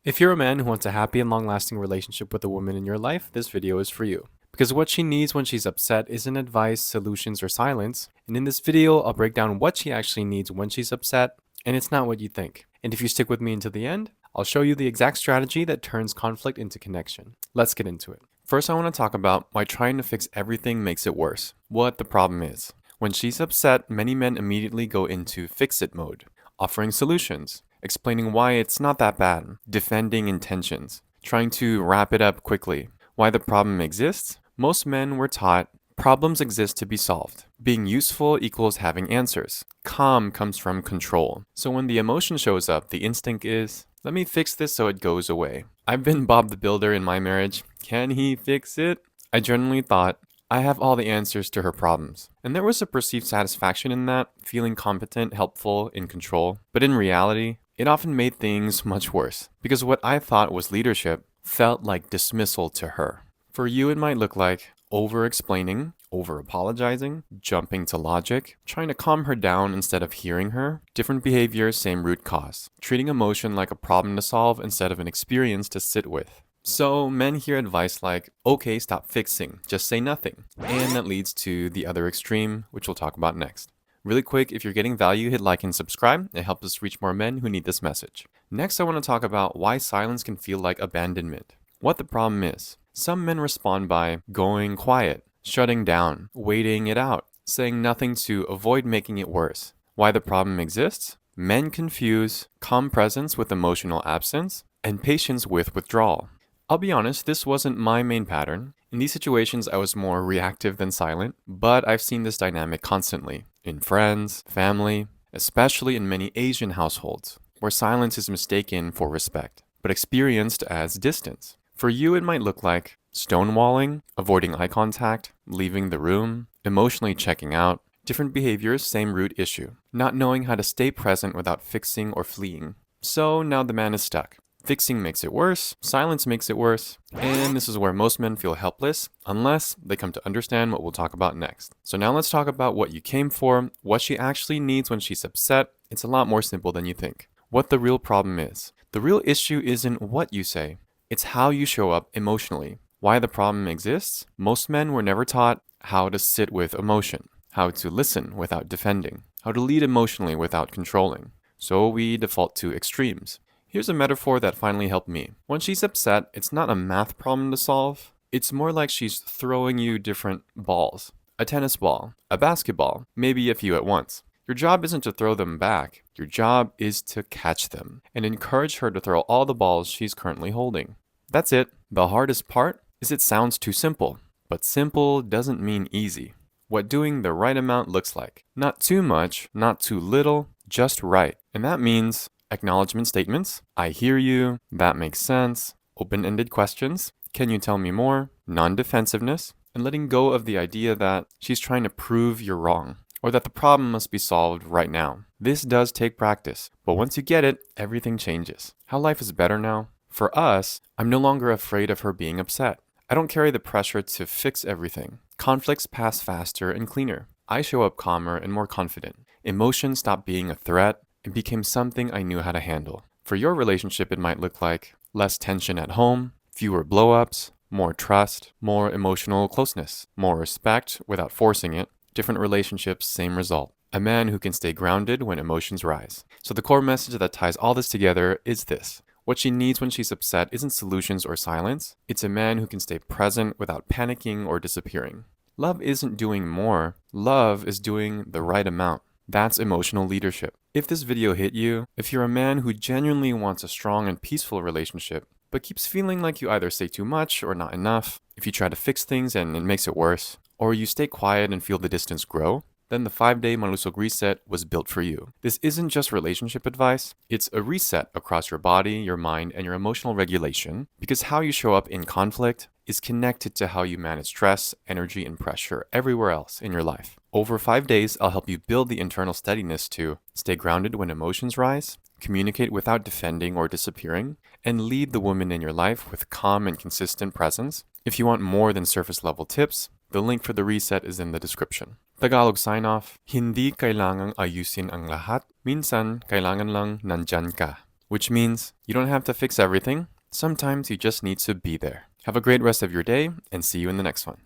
If you're a man who wants a happy and long-lasting relationship with a woman in your life, this video is for you. Because what she needs when she's upset isn't advice, solutions, or silence. And in this video, I'll break down what she actually needs when she's upset, and it's not what you think. And if you stick with me until the end, I'll show you the exact strategy that turns conflict into connection. Let's get into it. First, I want to talk about why trying to fix everything makes it worse. What the problem is. When she's upset, many men immediately go into fix-it mode, offering solutions, explaining why it's not that bad, defending intentions, trying to wrap it up quickly. Why the problem exists? Most men were taught problems exist to be solved. Being useful equals having answers. Calm comes from control. So when the emotion shows up, the instinct is, let me fix this so it goes away. I've been Bob the Builder in my marriage. Can he fix it? I generally thought, I have all the answers to her problems. And there was a perceived satisfaction in that, feeling competent, helpful, in control. But in reality, it often made things much worse, because what I thought was leadership felt like dismissal to her. For you, it might look like over-explaining, over-apologizing, jumping to logic, trying to calm her down instead of hearing her, different behaviors, same root cause, treating emotion like a problem to solve instead of an experience to sit with. So men hear advice like, okay, stop fixing, just say nothing. And that leads to the other extreme, which we'll talk about next. Really quick, if you're getting value, hit like and subscribe. It helps us reach more men who need this message. Next, I want to talk about why silence can feel like abandonment. What the problem is. Some men respond by going quiet, shutting down, waiting it out, saying nothing to avoid making it worse. Why the problem exists? Men confuse calm presence with emotional absence and patience with withdrawal. I'll be honest, this wasn't my main pattern. In these situations, I was more reactive than silent, but I've seen this dynamic constantly. In friends, family, especially in many Asian households, where silence is mistaken for respect, but experienced as distance. For you, it might look like stonewalling, avoiding eye contact, leaving the room, emotionally checking out, different behaviors, same root issue, not knowing how to stay present without fixing or fleeing. So now the man is stuck. Fixing makes it worse, silence makes it worse, and this is where most men feel helpless unless they come to understand what we'll talk about next. So now let's talk about what you came for, what she actually needs when she's upset. It's a lot more simple than you think. What the real problem is. The real issue isn't what you say, it's how you show up emotionally. Why the problem exists? Most men were never taught how to sit with emotion, how to listen without defending, how to lead emotionally without controlling. So we default to extremes. Here's a metaphor that finally helped me. When she's upset, it's not a math problem to solve. It's more like she's throwing you different balls. A tennis ball, a basketball, maybe a few at once. Your job isn't to throw them back. Your job is to catch them and encourage her to throw all the balls she's currently holding. That's it. The hardest part is it sounds too simple. But simple doesn't mean easy. What doing the right amount looks like. Not too much, not too little, just right. And that means acknowledgement statements, I hear you, that makes sense, open-ended questions, can you tell me more, non-defensiveness, and letting go of the idea that she's trying to prove you're wrong, or that the problem must be solved right now. This does take practice, but once you get it, everything changes. How life is better now? For us, I'm no longer afraid of her being upset. I don't carry the pressure to fix everything. Conflicts pass faster and cleaner. I show up calmer and more confident. Emotions stop being a threat and became something I knew how to handle. For your relationship, it might look like less tension at home, fewer blow-ups, more trust, more emotional closeness, more respect without forcing it. Different relationships, same result. A man who can stay grounded when emotions rise. So the core message that ties all this together is this. What she needs when she's upset isn't solutions or silence. It's a man who can stay present without panicking or disappearing. Love isn't doing more. Love is doing the right amount. That's emotional leadership. If this video hit you, if you're a man who genuinely wants a strong and peaceful relationship, but keeps feeling like you either say too much or not enough, if you try to fix things and it makes it worse, or you stay quiet and feel the distance grow, then the 5-day Malusog Reset was built for you. This isn't just relationship advice, it's a reset across your body, your mind, and your emotional regulation, because how you show up in conflict is connected to how you manage stress, energy, and pressure everywhere else in your life. Over 5 days, I'll help you build the internal steadiness to stay grounded when emotions rise, communicate without defending or disappearing, and lead the woman in your life with calm and consistent presence. If you want more than surface level tips, the link for the reset is in the description. Tagalog sign-off, hindi kailangang ayusin ang lahat, minsan kailangan lang nandyan ka. which means you don't have to fix everything. Sometimes you just need to be there. Have a great rest of your day and see you in the next one.